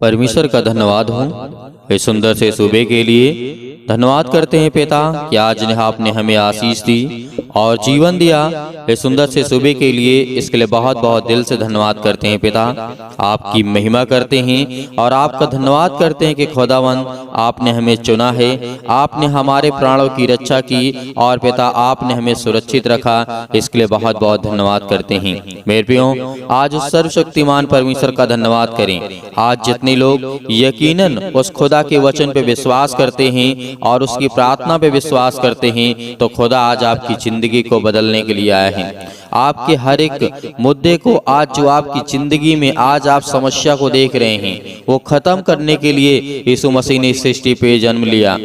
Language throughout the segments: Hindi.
परमेश्वर का धन्यवाद हो इस सुंदर से सुबह के लिए। धन्यवाद करते हैं पिता कि आज आपने हमें आशीष दी और जीवन दिया। इस सुंदर से सुबह के लिए इसके लिए बहुत बहुत दिल से धन्यवाद करते हैं पिता। आपकी महिमा करते हैं और आपका धन्यवाद करते हैं कि खुदावन आपने हमें चुना है, आपने हमारे प्राणों की रक्षा की और पिता आपने हमें सुरक्षित रखा। इसके लिए बहुत बहुत धन्यवाद करते हैं। मेरे प्रियो, आज उस सर्वशक्तिमान परमेश्वर का धन्यवाद करें। आज जितने लोग यकीनन उस खुदा के वचन पे विश्वास करते हैं और उसकी प्रार्थना पे विश्वास करते हैं, तो खुदा आज आपकी जिंदगी को बदलने के लिए आया है। आपके हर एक मुद्दे को आज जो आपकी जिंदगी में आज आप समस्या को देख रहे हैं, वो खत्म करने के लिए यीशु मसीह ने सृष्टि पे जन्म लिया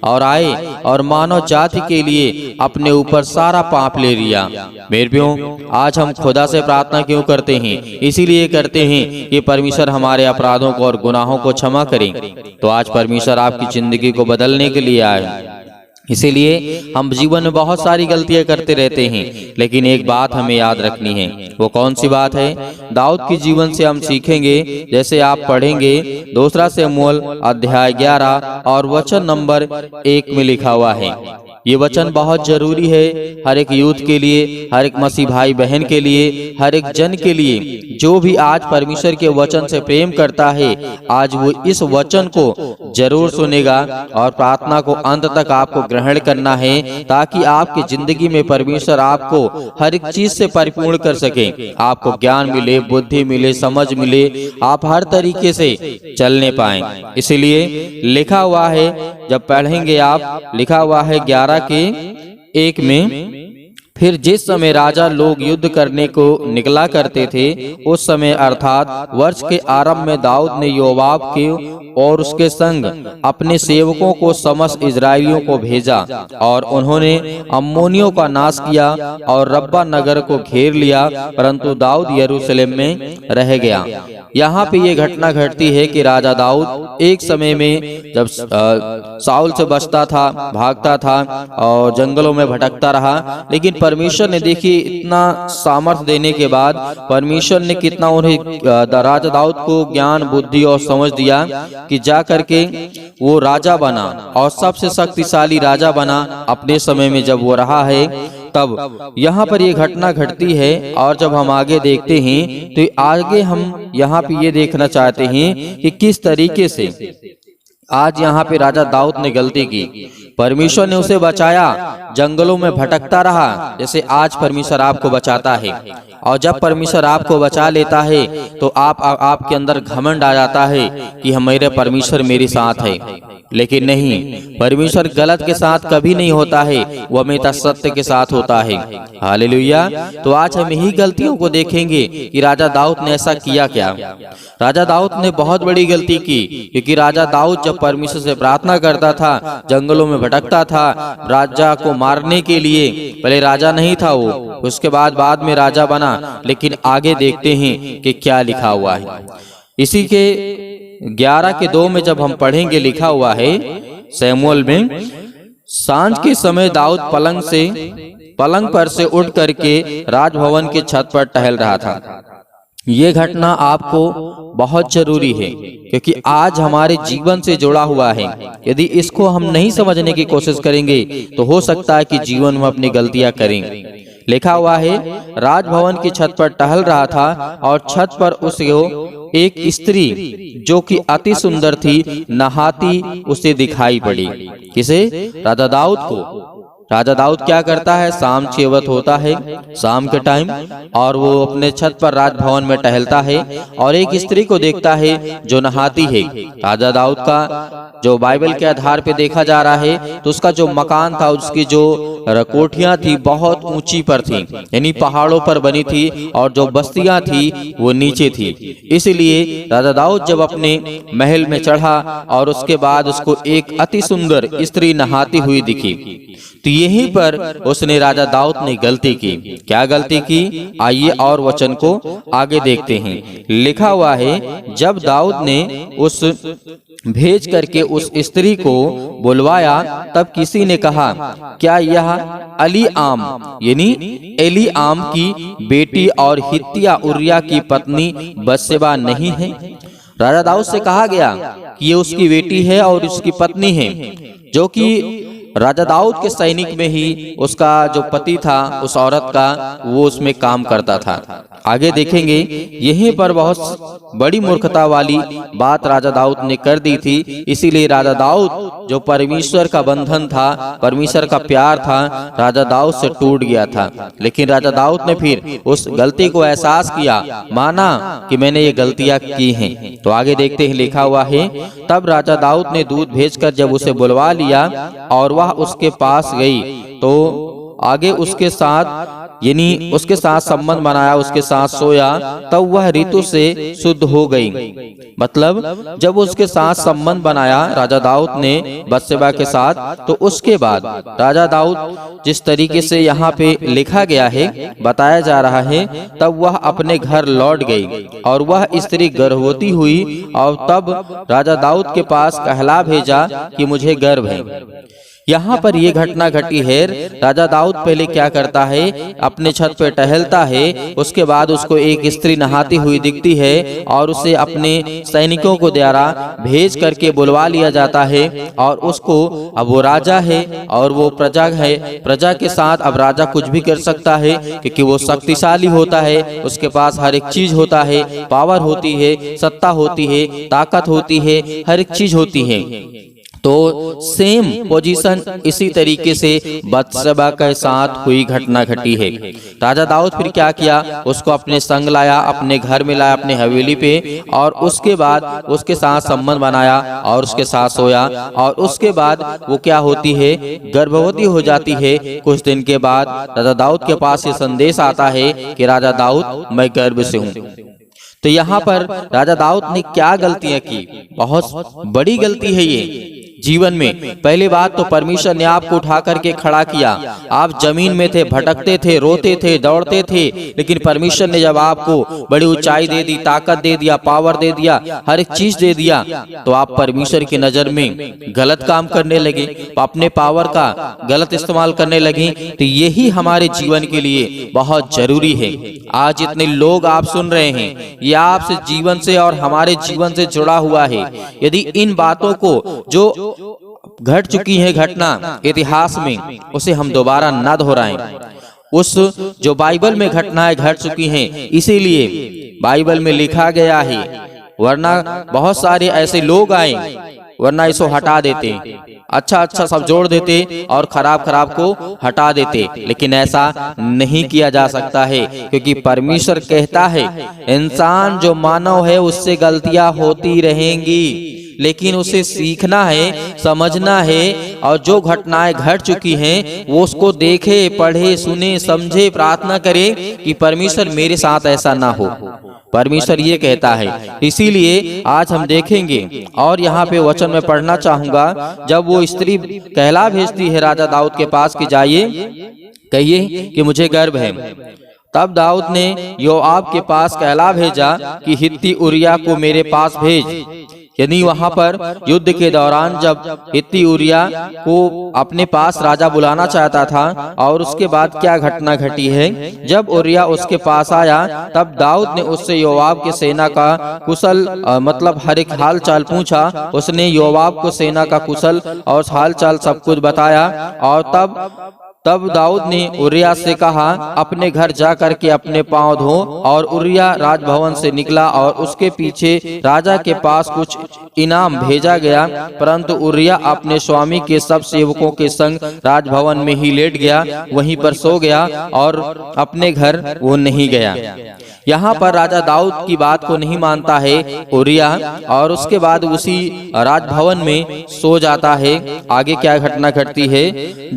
और आए और मानव जाति के लिए अपने ऊपर सारा पाप ले लिया। मेरे प्रियो, आज हम खुदा से प्रार्थना क्यों करते हैं? इसीलिए करते हैं कि परमेश्वर हमारे अपराधों को और गुनाहों को क्षमा करें। तो आज परमेश्वर आपकी जिंदगी को बदलने के लिए आए। इसीलिए हम जीवन में बहुत सारी गलतियां करते रहते हैं, लेकिन एक बात हमें याद रखनी है। वो कौन सी बात है? दाऊद के जीवन से हम सीखेंगे। जैसे आप पढ़ेंगे 2 शमूएल अध्याय 11 और वचन नंबर 1 में लिखा हुआ है। ये वचन बहुत जरूरी है हर एक यूथ के लिए, हर एक मसीह भाई बहन के लिए, हर एक जन के लिए जो भी आज परमेश्वर के वचन से प्रेम करता है। आज वो इस वचन को जरूर सुनेगा और प्रार्थना को अंत तक आपको ग्रहण करना है, ताकि आपकी जिंदगी में परमेश्वर आपको हर एक चीज से परिपूर्ण कर सके। आपको ज्ञान मिले, बुद्धि मिले, समझ मिले, आप हर तरीके से चलने पाएं। इसीलिए लिखा हुआ है, जब पढ़ेंगे आप, लिखा हुआ है 11 के 1 में, फिर जिस समय राजा लोग युद्ध करने को निकला करते थे, उस समय अर्थात वर्ष के आरंभ में दाऊद ने योआब के और उसके संग अपने सेवकों को समस्त इजरायलियों को भेजा और उन्होंने अम्मोनियों का नाश किया और रब्बा नगर को घेर लिया, परंतु दाऊद यरूशलेम में रह गया। यहाँ पे ये घटना घटती है कि राजा दाऊद एक समय में जब साउल से बचता था, भागता था और जंगलों में भटकता रहा, लेकिन परमेश्वर ने देखिए इतना सामर्थ्य देने के बाद परमेश्वर ने कितना उन्हें राजा दाऊद को ज्ञान, बुद्धि और समझ दिया कि जा करके वो राजा बना और सबसे शक्तिशाली राजा बना अपने समय में जब वो रहा है। तब यहाँ पर ये घटना घटती है और जब हम आगे देखते हैं तो आगे हम यहाँ पे ये देखना चाहते हैं कि किस तरीके से आज यहाँ पे राजा दाऊद ने गलती की। परमेश्वर ने उसे बचाया, जंगलों में भटकता रहा, जैसे आज परमेश्वर आपको बचाता है। और जब परमेश्वर आपको बचा लेता है तो आपके अंदर घमंड आ जाता है कि मेरे परमेश्वर मेरे साथ है। लेकिन नहीं, परमेश्वर गलत के साथ कभी नहीं होता है, वो हमेशा सत्य के साथ होता है। हालेलुया। तो आज हम यही गलतियों को देखेंगे कि राजा दाऊद ने ऐसा किया क्या। राजा दाऊद ने बहुत बड़ी गलती की, क्योंकि राजा दाऊद जब परमेश्वर से प्रार्थना करता था, जंगलों में भटकता था राजा को मारने के लिए। पहले राजा नहीं था वो, उसके बाद में राजा बना। लेकिन आगे देखते हैं कि क्या लिखा हुआ है। इसी के 11 के 2 में जब हम पढ़ेंगे, लिखा हुआ है शमूएल में, सांझ के समय दाऊद पलंग पर से उठ करके राजभवन की छत पर टहल रहा था। ये घटना आपको बहुत जरूरी है, क्योंकि आज हमारे जीवन से जुड़ा हुआ है। यदि इसको हम नहीं समझने की कोशिश करेंगे तो हो सकता है कि जीवन में अपनी गलतियां करें। लिखा हुआ है, राजभवन की छत पर टहल रहा था और छत पर उसको एक स्त्री जो कि अति सुंदर थी नहाती उसे दिखाई पड़ी। किसे? राजा दाऊद को। राजा दाऊद क्या करता है? शाम 6 वक्त होता है, शाम के टाइम, और वो अपने छत पर राजभवन में टहलता है और एक स्त्री को देखता है जो नहाती है। राजा दाऊद का जो बाइबल के आधार पे देखा जा रहा है तो उसका जो मकान था, उसकी जो कोठियां थी बहुत ऊंची पर थी, यानी पहाड़ों पर बनी थी, और जो बस्तियां थी वो नीचे थी। इसलिए राजा दाऊद जब अपने महल में चढ़ा और उसके बाद उसको एक अति सुंदर स्त्री नहाती हुई दिखी, तो यहीं पर उसने राजा दाऊद ने गलती की। क्या गलती की? आइए और वचन को आगे देखते हैं। लिखा हुआ है, जब दाऊद ने उस भेज करके उस स्त्री को बुलवाया, तब किसी ने कहा, क्या यह अलीआम यानी एलीआम की बेटी और हित्तिया उरिया की पत्नी बत्शेबा नहीं है? राजा दाऊद से कहा गया कि ये उसकी बेटी है और उसकी पत्नी है, जो कि राजा दाऊद के सैनिक में ही उसका जो पति था उस औरत का वो उसमें काम करता था। आगे देखेंगे यहीं पर बहुत बड़ी मूर्खता वाली बात राजा दाऊद ने कर दी थी। इसीलिए राजा दाऊद जो परमेश्वर का बंधन था, परमेश्वर का प्यार था, राजा दाऊद से टूट गया था। लेकिन राजा दाऊद ने फिर उस गलती को एहसास किया, माना कि मैंने ये गलतियां की हैं। तो आगे देखते हैं, लिखा हुआ है, तब राजा दाऊद ने दूत भेजकर जब उसे बुलवा लिया और वह उसके पास गई तो आगे उसके साथ यानी उसके साथ संबंध बनाया, उसके साथ सोया, तब वह ऋतु से शुद्ध हो गई। मतलब जब उसके साथ संबंध बनाया राजा दाऊद ने बत्शेबा के साथ, तो उसके बाद राजा दाऊद जिस तरीके से यहाँ पे लिखा गया है, बताया जा रहा है, तब वह अपने घर लौट गई और वह स्त्री गर्भवती हुई और तब राजा दाऊद के पास कहला भेजा कि मुझे गर्भ है। यहाँ पर ये घटना घटी है। राजा दाऊद पहले क्या करता है, अपने छत पे टहलता है, उसके बाद उसको एक स्त्री नहाती हुई दिखती है और उसे अपने सैनिकों को द्वारा भेज करके बुलवा लिया जाता है और उसको, अब वो राजा है और वो प्रजा है, प्रजा के साथ अब राजा कुछ भी कर सकता है क्योंकि वो शक्तिशाली होता है, उसके पास हर एक चीज होता है, पावर होती है, सत्ता होती है, ताकत होती है, हर एक चीज होती है। तो सेम पोजीशन इसी तरीके से बत्शेबा के साथ हुई घटना घटी है। राजा दाऊद फिर क्या किया, उसको अपने संग लाया, अपने घर में लाया, अपने हवेली पे, और उसके बाद उसके साथ संबंध बनाया और उसके साथ सोया और उसके बाद वो क्या होती है, गर्भवती हो जाती है। कुछ दिन के बाद राजा दाऊद के पास ये संदेश आता है कि राजा दाऊद, मैं गर्भ से हूँ। तो यहाँ पर राजा दाऊद ने क्या गलतियां की, बहुत बड़ी गलती है ये जीवन में। पहली बात तो परमेश्वर ने आपको उठा करके खड़ा किया, आप जमीन में थे, भटकते थे, रोते थे, दौड़ते थे, लेकिन परमेश्वर ने जब आपको बड़ी ऊंचाई दे दी, ताकत दे दिया, पावर दे दिया, हर एक चीज दे दिया, तो आप परमेश्वर की नजर में गलत काम करने लगे, अपने पावर का गलत इस्तेमाल करने लगे। तो यही हमारे जीवन के लिए बहुत जरूरी है। आज जितने लोग आप सुन रहे हैं, ये आपसे जीवन से और हमारे जीवन से जुड़ा हुआ है। यदि इन बातों को जो घट चुकी है घटना इतिहास में, उसे हम दोबारा न दोहराएं। उस जो बाइबल में घटनाएं घट चुकी हैं, इसीलिए बाइबल में लिखा गया है, वरना बहुत सारे ऐसे लोग आए, वरना इसको हटा देते, अच्छा अच्छा सब जोड़ देते और खराब खराब को हटा देते। लेकिन ऐसा नहीं किया जा सकता है, क्योंकि परमेश्वर कहता है इंसान जो मानव है उससे गलतियां होती रहेंगी, लेकिन उसे सीखना है, समझना है, और जो घटनाएं घट चुकी हैं वो उसको देखे, पढ़े, सुने, समझे, प्रार्थना करे कि परमेश्वर मेरे साथ ऐसा ना हो। परमेश्वर ये कहता है। इसीलिए आज हम देखेंगे और यहाँ पे वचन में पढ़ना चाहूंगा, जब वो स्त्री कहला भेजती है राजा दाऊद के पास कि जाइए कहिए कि मुझे गर्भ है, तब दाऊद ने योआब के पास कहला भेजा कि हित्ती उरिया को मेरे पास भेज। यानी वहां पर युद्ध के दौरान जब हित्ती उरिया को अपने पास राजा बुलाना चाहता था, और उसके बाद क्या घटना घटी है, जब उरिया उसके पास आया तब दाऊद ने उससे योआब के सेना का कुशल मतलब हर एक हाल चाल पूछा। उसने योआब को सेना का कुशल और हाल चाल सब कुछ बताया, और तब दाऊद ने उरिया से कहा अपने घर जा करके अपने पांव धो, और उरिया राजभवन से निकला और उसके पीछे राजा के पास कुछ इनाम भेजा गया, परंतु उरिया अपने स्वामी के सब सेवकों के संग राजभवन में ही लेट गया, वहीं पर सो गया और अपने घर वो नहीं गया। यहाँ पर राजा दाऊद की बात को नहीं मानता है उरिया, और उसके बाद उसी राजभवन में सो जाता है। आगे क्या घटना घटती है,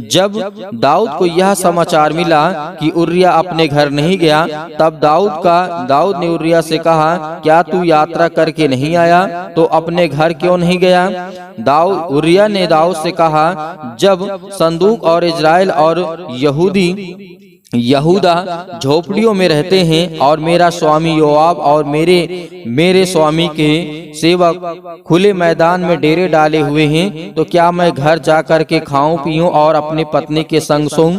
जब दाऊद को यह समाचार मिला कि उरिया अपने घर नहीं गया, तब दाऊद ने उरिया से कहा क्या तू यात्रा करके नहीं आया, तो अपने घर क्यों नहीं गया। उरिया ने दाऊद से कहा जब संदूक और इजराइल और यहूदा झोपड़ियों में रहते हैं और मेरा स्वामी योआब और मेरे स्वामी के सेवक खुले मैदान में डेरे डाले हुए हैं, तो क्या मैं घर जाकर के खाऊं पीऊं और अपनी पत्नी के संग सोऊं।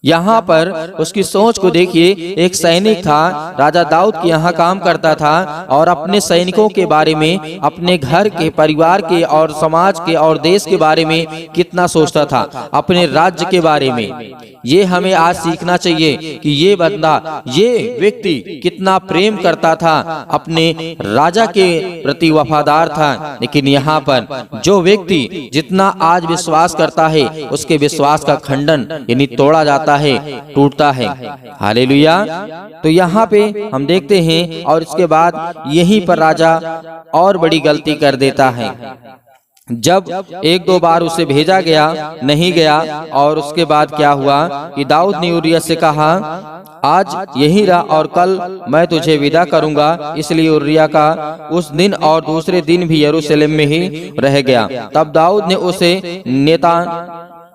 यहाँ पर उसकी सोच को देखिए। एक सैनिक था, राजा दाऊद के यहाँ काम करता था और अपने सैनिकों के बारे में, अपने घर के, परिवार के और समाज के और देश के बारे में कितना सोचता था, अपने राज्य के बारे में। ये हमें आज सीखना चाहिए कि ये बंदा, ये व्यक्ति कितना प्रेम करता था, अपने राजा के प्रति वफादार था। लेकिन यहाँ पर जो व्यक्ति जितना आज विश्वास करता है, उसके विश्वास का खंडन यानी तोड़ा जाता है, टूटता है। हालेलुया। तो यहाँ पे हम देखते हैं और इसके बाद यहीं पर राजा और बड़ी गलती कर देता है। जब एक दो बार उसे भेजा गया, नहीं गया, और उसके बाद क्या हुआ कि दाऊद ने उरिय्याह से कहा, आज यही रहा और कल मैं तुझे विदा करूंगा। इसलिए उरिय्याह का उस दिन और दूसरे दिन भी यरूशलेम में ही रह गया। तब दाऊद ने उसे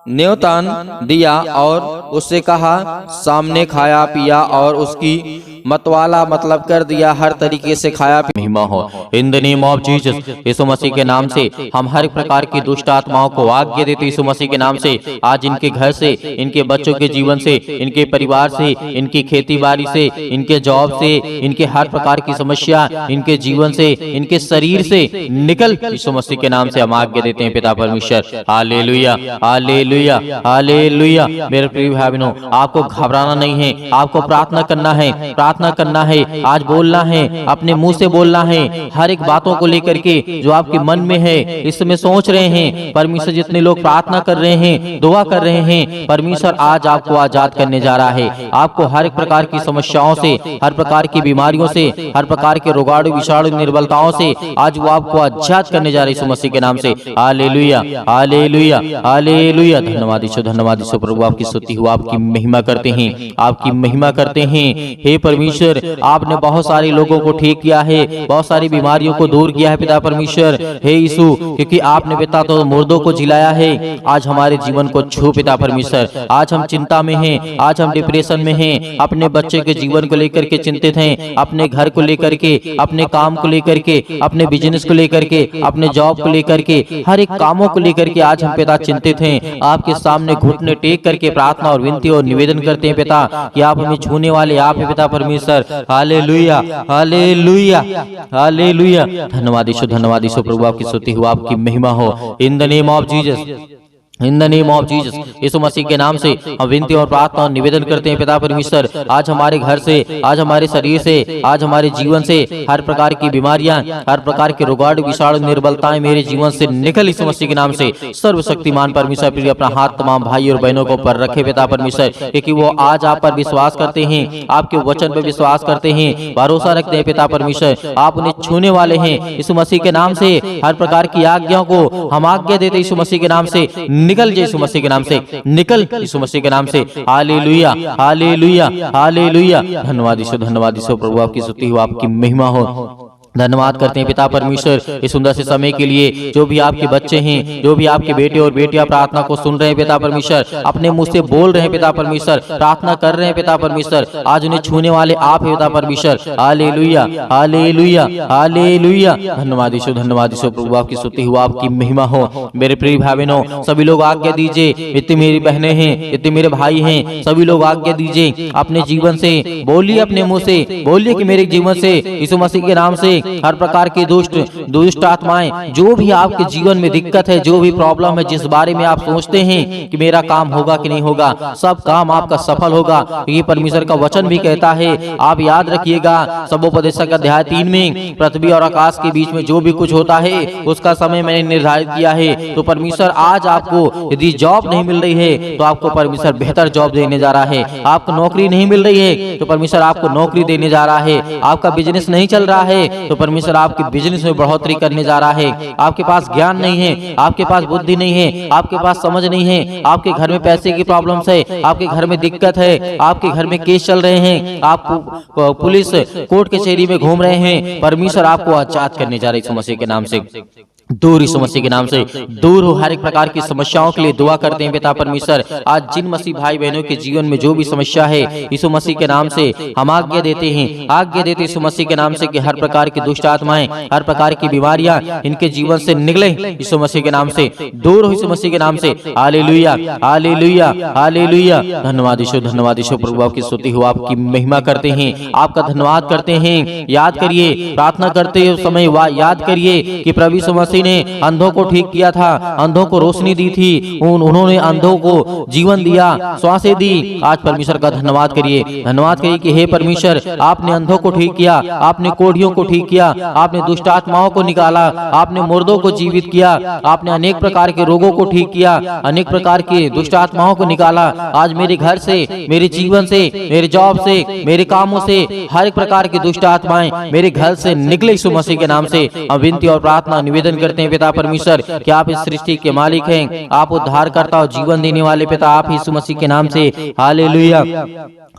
न्योतान दिया और उससे कहा, सामने खाया पिया और उसकी मतवाला मतलब कर दिया, हर तरीके से खाया पिया। महिमा हो। In the name of Jesus, Yeshu Masih के नाम से हम हर प्रकार की दुष्ट आत्माओं को आज्ञा देते यीशु मसीह के नाम से। आज इनके घर से, इनके बच्चों के जीवन से, इनके परिवार से, इनकी खेती बाड़ी से, इनके जॉब से, इनके हर प्रकार की समस्या, इनके जीवन से, इनके शरीर से निकल यीशु मसीह के नाम से हम आज्ञा देते हैं पिता परमेश्वर। Hallelujah, hallelujah, hallelujah. मेरे प्रिय भाई बहनों, आपको घबराना नहीं है, आपको प्रार्थना करना है, प्रार्थना करना है, आज बोलना है, अपने मुंह से बोलना है, हर एक बातों को लेकर के जो आपके मन में है, इस समय सोच रहे हैं। परमेश्वर, जितने लोग प्रार्थना कर रहे हैं, दुआ कर रहे हैं, परमेश्वर आज आपको आजाद करने जा रहा है। आपको हर एक प्रकार की समस्याओं से, हर प्रकार की बीमारियों से, हर प्रकार के रोगाणु विषाणु निर्बलताओं से आज वो आपको आजाद करने जा रहे हैं यीशु मसीह के नाम से। Hallelujah, hallelujah, hallelujah. धन्यवाद यीशु, धन्यवाद यीशु। प्रभु आपकी स्तुति हो, आपकी महिमा करते हैं, आपकी महिमा करते हैं। हे परमेश्वर, आपने बहुत सारे लोगों को ठीक किया है, बहुत सारी बीमारियों को दूर किया है पिता परमेश्वर। हे यीशु, क्योंकि आपने पिता तो मुर्दों को जिलाया है, आज हमारे जीवन को छू पिता परमेश्वर। आज हम चिंता में हैं, आज हम डिप्रेशन में हैं, अपने बच्चे के जीवन को लेकर के चिंतित हैं, अपने घर को लेकर के, अपने काम को लेकर के, अपने बिजनेस को लेकर के, अपने जॉब को लेकर के, हर एक कामों को लेकर के आज हम पिता चिंतित हैं। आपके सामने घुटने टेक करके प्रार्थना और विनती और निवेदन करते हैं पिता कि आप हमें छूने वाले आप है पिता परमेश्वर। Hallelujah, hallelujah, hallelujah. धन्यवाद यीशु, धन्यवाद यीशु। प्रभु आपकी स्तुति हो, आपकी महिमा हो। In the name of Jesus, in the name of Jesus, Yeshu Masih के नाम से हम विनती और प्रार्थना और निवेदन करते हैं पिता परमेश्वर। आज हमारे घर से, आज हमारे शरीर से, आज हमारे जीवन से हर प्रकार की बीमारियां, हर प्रकार के रोगाणु विषाणु निर्बलताएं मेरे जीवन से निकल यीशु मसीह के नाम से। सर्वशक्तिमान परमेश्वर प्रिय अपना हाथ तमाम भाई और बहनों को पर रखे पिता परमेश्वर, क्योंकि वो आज आप पर विश्वास करते हैं, आपके वचन पर विश्वास करते हैं, भरोसा रखते हैं पिता परमेश्वर। आप उन्हें छूने वाले हैं यीशु मसीह के नाम से। हर प्रकार की आज्ञाओं को हम आज्ञा देते यीशु मसीह के नाम से, निकल जाए यीशु मसीह के नाम से, निकल यीशु मसीह के नाम से। Hallelujah, hallelujah, hallelujah. धन्यवाद यीशु, धन्यवाद यीशु। प्रभु आपकी स्तुति हो, आपकी महिमा हो। धन्यवाद करते हैं पिता परमेश्वर इस सुंदर से समय के लिए। जो भी आपके बच्चे हैं, जो भी आपके बेटे और बेटियां प्रार्थना को सुन रहे हैं पिता परमेश्वर, अपने मुंह से बोल रहे हैं पिता परमेश्वर, प्रार्थना कर रहे हैं पिता परमेश्वर, आज उन्हें छूने वाले आप हैं पिता परमेश्वर। Hallelujah, hallelujah, hallelujah. धन्यवाद यीशु, धन्यवाद यीशु। प्रभु आपकी स्तुति हो, आपकी महिमा हो। मेरे प्रिय भाई बहनों, सभी लोग आज्ञा दीजिए, इतनी मेरी बहनें हैं, इतने मेरे भाई हैं, सभी लोग आज्ञा दीजिए अपने जीवन से, बोलिए अपने मुंह से, बोलिए कि मेरे जीवन से यीशु मसीह के नाम से हर प्रकार की दुष्ट आत्माएं, जो भी आपके जीवन में दिक्कत है, जो भी प्रॉब्लम है, जिस बारे में आप सोचते हैं कि मेरा काम होगा कि नहीं होगा, सब काम आपका सफल होगा। ये परमेश्वर का वचन भी कहता है। आप याद रखिएगा, सबोपदेशक अध्याय 3 में पृथ्वी और आकाश के बीच में जो भी कुछ होता है उसका समय मैंने निर्धारित किया है। तो परमेश्वर आज आपको यदि जॉब नहीं मिल रही है तो आपको परमेश्वर बेहतर जॉब देने जा रहा है। आपको नौकरी नहीं मिल रही है तो परमेश्वर आपको नौकरी देने जा रहा है। आपका बिजनेस नहीं चल रहा है तो परमेश्वर आपके बिजनेस में बढ़ोतरी करने जा रहा है। आपके पास ज्ञान नहीं है, आपके पास बुद्धि नहीं है, आपके पास समझ नहीं है, आपके घर में पैसे की प्रॉब्लम्स है, आपके घर में दिक्कत है, आपके घर में केस चल रहे हैं, आप पुलिस कोर्ट कचहरी में घूम रहे हैं, परमेश्वर आपको आजाद करने जा रहे हैं यीशु मसीह के नाम से। दूर यीशु मसीह के नाम से दूर हो। हर एक प्रकार की समस्याओं के लिए दुआ करते हैं पिता परमेश्वर। आज जिन मसीह भाई बहनों के जीवन में जो भी समस्या है यीशु मसीह के नाम से हम आज्ञा देते हैं, आज्ञा देते यीशु मसीह के नाम से कि हर प्रकार की दुष्ट आत्माएं, हर प्रकार की बीमारियां इनके जीवन से निकले यीशु मसीह के नाम से, दूर हो यीशु मसीह के नाम से। Hallelujah, hallelujah, hallelujah. धन्यवाद यीशु, धन्यवाद यीशु। प्रभु आपकी स्तुति हो, आपकी महिमा करते हैं, आपका धन्यवाद करते हैं। याद करिए, प्रार्थना करते समय याद करिए कि प्रभु यीशु मसीह ने अंधों को ठीक किया था, अंधों को रोशनी दी थी, उन्होंने अंधों को जीवन दिया, श्वासें दी। आज परमेश्वर का धन्यवाद करिए, धन्यवाद करिए कि हे परमेश्वर, आपने अंधों को ठीक किया, आपने कोढ़ियों को ठीक किया, आपने दुष्ट आत्माओं को निकाला, आपने मुर्दों को जीवित किया, आपने अनेक प्रकार के रोगों को ठीक किया, अनेक प्रकार के दुष्ट आत्माओं को निकाला। आज मेरे घर से, मेरे जीवन से, मेरे जॉब से, मेरे कामों से हर एक प्रकार की दुष्ट आत्माएं मेरे घर से निकले यीशु मसीह के नाम से। हम विनती और प्रार्थना निवेदन करते हैं पिता परमेश्वर कि आप इस सृष्टि के मालिक हैं, आप उद्धारकर्ता और जीवन देने वाले पिता, आप यीशु मसीह के नाम से। Hallelujah,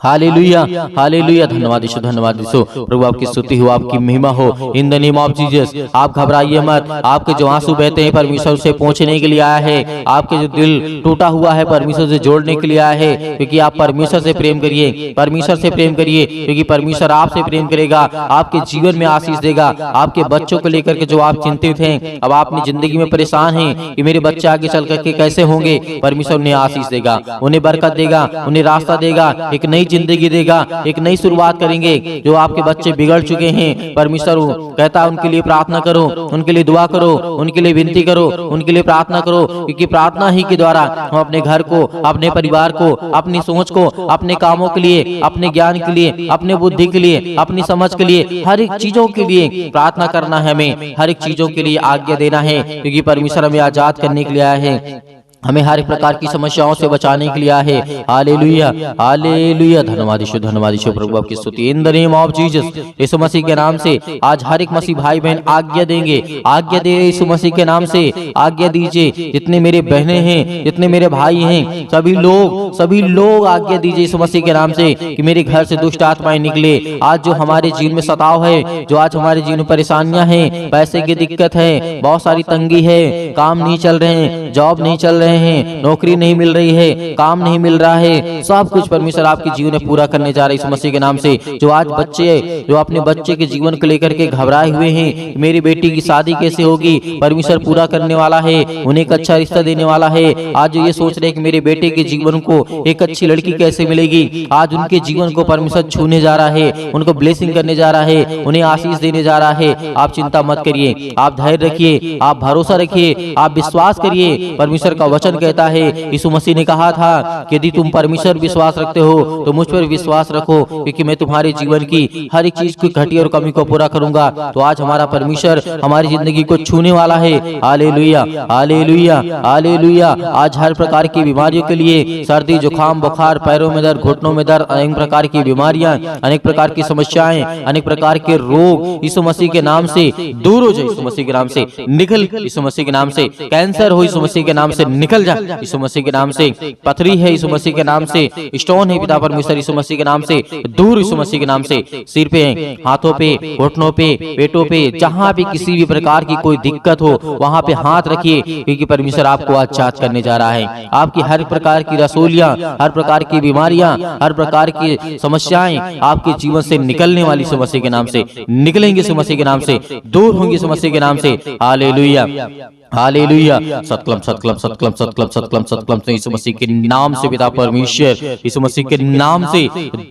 hallelujah, hallelujah. धन्यवाद यीशु, धन्यवाद यीशु। प्रभु आपकी स्तुति हो, आपकी महिमा हो। In the name of Jesus. आप घबराइए मत, आपके जो आंसू बहते हैं परमेश्वर से पहुंचने के लिए आया है, आपके जो दिल टूटा हुआ है परमेश्वर से जोड़ने के लिए आया है, क्योंकि आप परमेश्वर से प्रेम करिए, परमेश्वर से प्रेम करिए, क्योंकि परमेश्वर आपसे प्रेम करेगा, आपके जीवन में आशीष देगा। आपके बच्चों को लेकर के जो आप चिंतित हैं, अब आप अपनी जिंदगी में परेशान हैं कि मेरे बच्चे आगे चल करके कैसे होंगे, परमेश्वर उन्हें आशीष देगा, उन्हें बरकत देगा, उन्हें रास्ता देगा, एक नई जिंदगी देगा, एक नई शुरुआत करेंगे। जो आपके बच्चे बिगड़ चुके हैं, परमेश्वर कहता है उनके लिए प्रार्थना करो, उनके लिए दुआ करो, उनके लिए विनती करो, उनके लिए प्रार्थना करो, क्योंकि प्रार्थना ही के द्वारा हम अपने घर को, अपने परिवार को, अपनी सोच को, अपने कामों के लिए, अपने ज्ञान के लिए, अपने बुद्धि के लिए, अपनी समझ के लिए, हर एक चीजों के लिए प्रार्थना करना है। हमें हर एक चीजों के लिए आज्ञा देना है, क्योंकि परमेश्वर हमें आजाद करने के लिए आया है, हमें हर एक प्रकार की समस्याओं से बचाने के लिए आया है। Hallelujah, hallelujah. धन्यवाद यीशु, धन्यवाद यीशु। प्रभु आपकी स्तुति। In the name of Jesus, Yeshu Masih के नाम से आज हर एक मसीह भाई बहन आज्ञा देंगे, आज्ञा दे यीशु मसीह के नाम से आज्ञा दीजिए। जितने मेरे बहनें हैं, जितने मेरे भाई हैं, सभी लोग आज्ञा दीजिए यीशु मसीह के नाम से कि मेरे घर से दुष्ट आत्माएं निकले। आज जो हमारे जीवन में सताव है, जो आज हमारे जीवन में परेशानियां हैं, पैसे की दिक्कत है, बहुत सारी तंगी है, काम नहीं चल रहे हैं, जॉब नहीं चल रहे हैं, नौकरी नहीं मिल रही है, काम नहीं मिल रहा है, सब कुछ परमेश्वर आपके जीवन में पूरा करने जा रहे हैं यीशु मसीह के नाम से। जो आज बच्चे, जो अपने बच्चे के जीवन को लेकर के घबराए हुए हैं, मेरी बेटी की शादी कैसे होगी, परमेश्वर पूरा करने वाला है, उन्हें एक अच्छा रिश्ता देने वाला है। आज जो ये सोच रहे हैं कि मेरे बेटे के जीवन को एक अच्छी लड़की कैसे मिलेगी, आज उनके जीवन को परमेश्वर छूने जा रहा है, उनको ब्लेसिंग करने जा रहा है, उन्हें आशीष देने जा रहा है। आप चिंता मत करिए, आप धैर्य रखिए, आप भरोसा रखिए, आप विश्वास करिए। परमेश्वर का वचन कहता है, यीशु मसीह ने कहा था कि यदि तुम परमेश्वर विश्वास रखते हो तो मुझ पर विश्वास रखो, क्योंकि मैं तुम्हारे जीवन की हर एक चीज की घटी और कमी को पूरा करूंगा। तो आज हमारा परमेश्वर हमारी जिंदगी को छूने वाला है। Hallelujah, hallelujah, hallelujah. आज हर प्रकार की बीमारियों के लिए, सर्दी, जुकाम, बुखार, पैरों में दर्द, घुटनों में दर्द, अनेक प्रकार की बीमारियां, अनेक प्रकार की समस्याएं, अनेक प्रकार के रोग यीशु मसीह के नाम से दूर हो जाए, यीशु मसीह के नाम से निकल, यीशु मसीह के नाम से कैंसर हो यीशु मसीह के नाम से निकल जा, यीशु मसीह के नाम से पथरी है यीशु मसीह के नाम से, स्टोन है पिता परमेश्वर यीशु मसीह के नाम से दूर, यीशु मसीह के नाम से। सिर पे, हाथों पे, घुटनों पे, पेटों पे, जहां भी किसी भी प्रकार की कोई दिक्कत हो वहां पे हाथ रखिए, क्योंकि परमेश्वर आपको आजाद करने जा रहा है। आपकी हर प्रकार की रसोलियां, हर प्रकार की बीमारियां, हर प्रकार की समस्याएं आपके जीवन से निकलने वाली यीशु मसीह के नाम से निकलेंगे, यीशु मसीह के नाम से दूर होंगे, यीशु मसीह के नाम से। Hallelujah, hallelujah. सतकलम, सतकलम, सतकलम, सतकलम, सतकलम, सतकलम। यीशु मसीह के नाम से पिता परमेश्वर यीशु मसीह के नाम से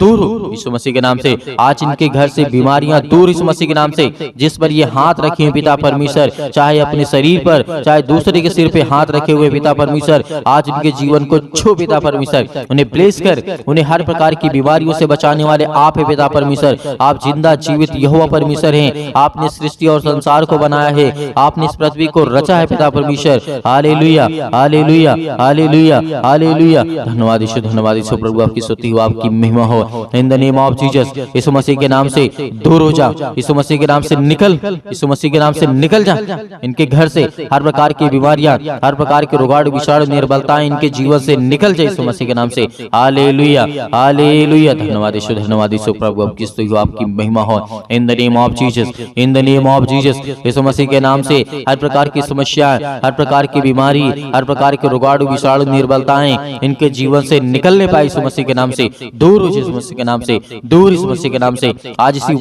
दूर हो, यीशु मसीह के नाम से। आज इनके घर से बीमारियां दूर यीशु मसीह के नाम से। जिस पर ये हाथ रखे हैं पिता परमेश्वर, चाहे अपने शरीर पर, चाहे दूसरे के सिर पे हाथ रखे हुए पिता परमेश्वर, आज इनके जीवन को छू पिता परमेश्वर, उन्हें ब्लेस कर, उन्हें हर प्रकार की बीमारियों से बचाने वाले आप है पिता परमेश्वर। आप जिंदा जीवित यहोवा परमेश्वर हैं। आपने सृष्टि और संसार को बनाया है, आपने इस पृथ्वी को रचा है पिता परमेश्वर। Hallelujah hallelujah hallelujah hallelujah. धन्यवाद यीशु, धन्यवाद यीशु प्रभु, आपकी स्तुति हो, आपकी महिमा हो। In the name of Jesus, Yeshu Masih के नाम से दूर हो जा, यीशु मसीह के नाम से निकल, यीशु मसीह के नाम से निकल जा। इनके घर से हर प्रकार की बीमारियां, हर प्रकार के रोगाणु विषाणु निर्बलताएं इनके जीवन से निकल जाए यीशु मसीह के नाम से। Hallelujah hallelujah. धन्यवाद यीशु, धन्यवाद यीशु प्रभु, आपकी स्तुति हो, आपकी महिमा हो। In the name of Jesus, in the name of Jesus, Yeshu Masih के नाम से हर प्रकार की समस्या, हर प्रकार की बीमारी, हर प्रकार के रोगाणु विषाणु निर्बलताएं इनके जीवन से निकलने पाए यीशु मसीह के नाम से। दूर हो यीशु मसीह के नाम से, दूर यीशु मसीह के नाम से। आज इसी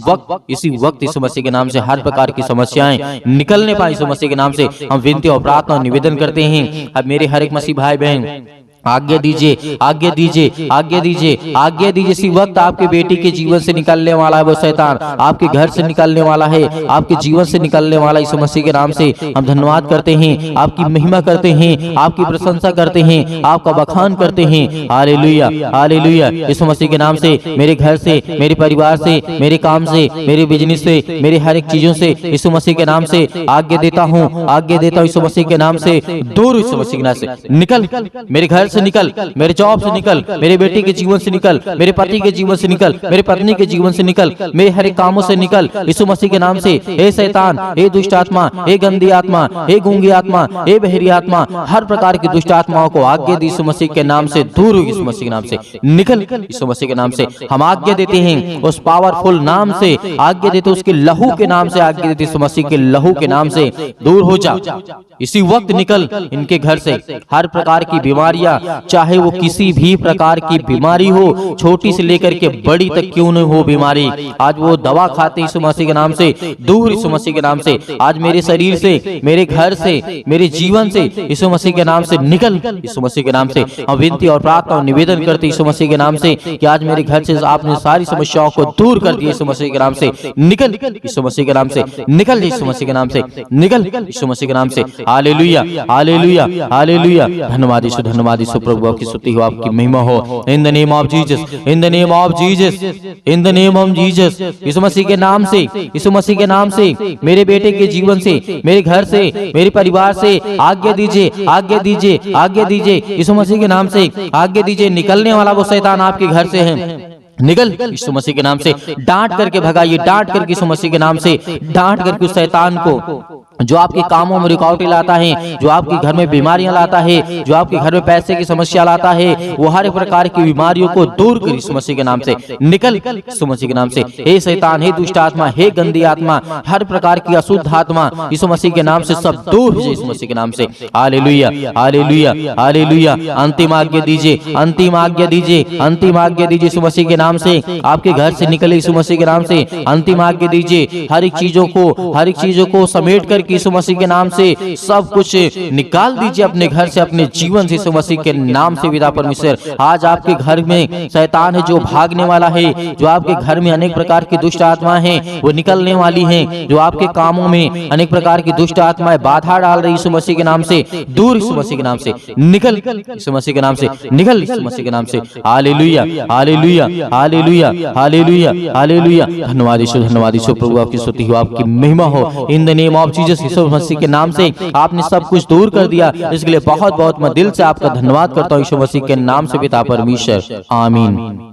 वक्त यीशु मसीह के नाम से हर प्रकार की समस्याएं निकलने पाए यीशु मसीह के नाम से। हम विनती और प्रार्थना और निवेदन करते हैं। अब मेरे हर एक मसीह भाई बहन आज्ञा दीजिए, आज्ञा दीजिए, आज्ञा दीजिए, आज्ञा दीजिए। इसी वक्त आपके बेटी के जीवन से निकलने वाला है वो शैतान, आपके घर से निकलने वाला है, आपके जीवन से निकलने वाला यीशु मसीह के नाम से। हम धन्यवाद करते हैं, आपकी महिमा करते हैं, आपकी प्रशंसा करते हैं, आपका बखान करते हैं। Hallelujah hallelujah. यीशु मसीह के नाम से मेरे घर से, मेरे परिवार से, मेरे काम से, मेरे बिजनेस से, मेरे हर एक चीजों से यीशु मसीह के नाम से आज्ञा देता हूँ, आज्ञा देता हूँ यीशु मसीह के नाम से। दूर यीशु मसीह के नाम से निकल, मेरे घर से निकल, मेरे जॉब से निकल, मेरे बेटे के जीवन से निकल, मेरे पति के जीवन से निकल, मेरे पत्नी के जीवन से निकल, मेरे हर एक कामों से निकल यीशु मसीह के नाम से। हे शैतान, हे दुष्ट आत्मा, हे गंदी आत्मा, हे गूंगी आत्मा, हे बहरी आत्मा, हर प्रकार की दुष्ट आत्माओं को आज्ञा दी यीशु मसीह के नाम से। दूर हो यीशु मसीह के नाम से, निकल यीशु मसीह के नाम से। हम आज्ञा देते हैं उस पावरफुल नाम से, आज्ञा देते उसके लहू के नाम से, आज्ञा देते यीशु मसीह के लहू के नाम से। दूर हो जा, इसी वक्त निकल इनके घर से। हर प्रकार की बीमारियां, चाहे वो किसी भी प्रकार की बीमारी हो, छोटी से लेकर के बड़ी तक क्यों न हो बीमारी, आज वो दवा खाते यीशु मसीह के नाम से। दूर यीशु मसीह के नाम से। आज मेरे शरीर से, मेरे घर से, मेरे जीवन से यीशु मसीह के नाम से निकल यीशु मसीह के नाम से। हम विनती और प्रार्थना और निवेदन करते यीशु मसीह के नाम से कि आज मेरे घर से आपने सारी समस्याओं को दूर कर दिया यीशु मसीह के नाम से। निकल यीशु मसीह के नाम से, निकल यीशु मसीह के नाम से, निकल यीशु मसीह के नाम से। Hallelujah hallelujah hallelujah. धन्यवाद यीशु, धन्यवाद यीशु प्रभु, आपकी स्तुति हो, आपकी महिमा हो। In the name of Jesus, in the name of Jesus, in the name of Jesus, Yeshu Masih के नाम से, यीशु मसीह के नाम से मेरे बेटे के जीवन से, मेरे घर से, मेरे परिवार से आज्ञा दीजिए, आज्ञा दीजिए, आज्ञा दीजिए यीशु मसीह के नाम से। आज्ञा दीजिए, निकलने वाला वो शैतान आपके घर से है, निकल यीशु मसीह के नाम से। डांट करके भगाइए, डांट करके यीशु मसीह के नाम से, डांट करके उस शैतान को जो आपके कामों में रुकावटें लाता है, जो आपके घर में बीमारियां लाता है, जो आपके घर में पैसे की समस्या लाता है, वो हर प्रकार की बीमारियों को दूर कर यीशु मसीह के नाम से। निकल यीशु मसीह के नाम से। हे शैतान, हे दुष्ट आत्मा, हे गंदी आत्मा, हर प्रकार की अशुद्ध आत्मा यीशु मसीह के नाम से सब दूर हो जाए यीशु मसीह के नाम से। Hallelujah hallelujah hallelujah. अंतिम आज्ञा दीजिए, अंतिम आज्ञा दीजिए, अंतिम आज्ञा दीजिए यीशु मसीह के नाम से। आपके घर से निकले यीशु मसीह के नाम से। अंतिम आज्ञा दीजिए, हर एक चीजों को समेट कर यीशु मसीह के नाम से सब कुछ निकाल दीजिए अपने घर से, अपने जीवन से यीशु मसीह के नाम से। पिता परमेश्वर, आज आपके घर में शैतान है जो भागने वाला है, जो आपके घर में अनेक प्रकार की दुष्ट आत्माएं हैं वो निकलने वाली हैं, जो आपके कामों में अनेक प्रकार की दुष्ट आत्माएं बाधा डाल रही यीशु मसीह के नाम से। दूर यीशु मसीह के नाम से, निकल यीशु मसीह के नाम से, निकल यीशु मसीह के नाम से। Hallelujah hallelujah hallelujah hallelujah hallelujah. धन्यवाद यीशु, धन्यवाद यीशु प्रभु, आपकी स्तुति हो, आपकी महिमा हो। In the name of Jesus, Yeshu Masih के नाम से आपने सब कुछ दूर कर दिया, इसके लिए बहुत बहुत मैं दिल से आपका धन्यवाद करता हूँ यीशु मसीह के नाम से पिता परमेश्वर, आमीन।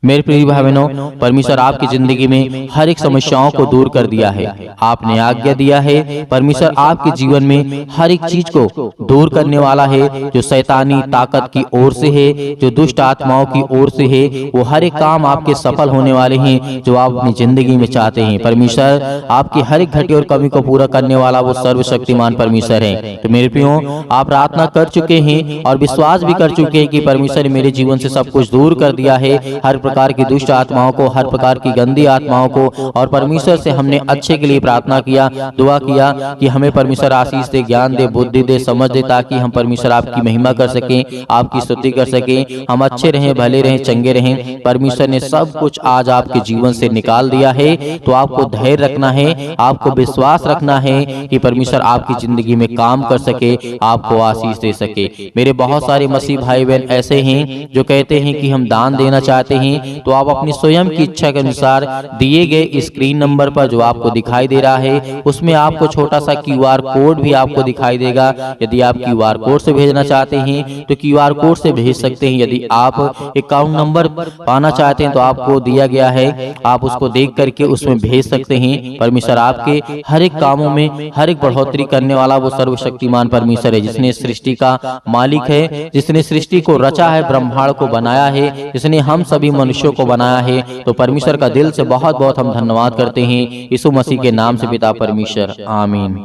मेरे प्रिय भाई बहनों, परमेश्वर आपकी जिंदगी में हर एक समस्याओं को दूर कर दिया है, आपने आज्ञा दिया है। परमेश्वर आपके जीवन में हर एक चीज को दूर करने वाला है, जो शैतानी ताकत की ओर से है, जो दुष्ट आत्माओं की ओर से है, वो हर एक काम आपके सफल होने वाले हैं जो आप अपनी जिंदगी में चाहते हैं। परमेश्वर आपकी हर एक घटी और कमी को पूरा करने वाला वो सर्वशक्तिमान परमेश्वर है। तो मेरे प्रियो, आप प्रार्थना कर चुके हैं और विश्वास भी कर चुके हैं कि परमेश्वर ने मेरे जीवन से सब कुछ दूर कर दिया है, हर प्रकार की दुष्ट आत्माओं को, हर प्रकार की गंदी आत्माओं को। और परमेश्वर से हमने अच्छे के लिए प्रार्थना किया, दुआ किया कि हमें परमेश्वर आशीष दे, ज्ञान दे, बुद्धि दे, समझ दे, ताकि हम परमेश्वर आपकी महिमा कर सकें, आपकी स्तुति कर सकें, हम अच्छे रहें, भले रहें, चंगे रहें। परमेश्वर ने सब कुछ आज आपके जीवन से निकाल दिया है, तो आपको धैर्य रखना है, आपको विश्वास रखना है कि परमेश्वर आपकी जिंदगी में काम कर सके, आपको आशीष दे सके। मेरे बहुत सारे मसीह भाई बहन ऐसे हैं जो कहते हैं कि हम दान देना चाहते हैं, हैं तो आप अपनी स्वयं की इच्छा के अनुसार दिए गए स्क्रीन नंबर पर जो आपको दिखाई दे रहा है उसमें आपको छोटा सा QR कोड भी आपको दिखाई देगा। यदि आप QR कोड से भेजना चाहते हैं तो QR कोड से भेज सकते हैं। यदि आप अकाउंट नंबर पाना चाहते हैं तो आपको दिया गया है, आप उसको देख करके उसमें भेज सकते हैं। परमेश्वर आपके हर एक कामों में हर एक बढ़ोतरी करने वाला वो सर्वशक्तिमान परमेश्वर है, जिसने सृष्टि का मालिक है, जिसने सृष्टि को रचा है, ब्रह्मांड को बनाया है, जिसने हम सभी मनुष्यों को बनाया है। तो परमेश्वर का दिल से बहुत बहुत हम धन्यवाद करते हैं यीशु मसीह के नाम से पिता परमेश्वर, आमीन।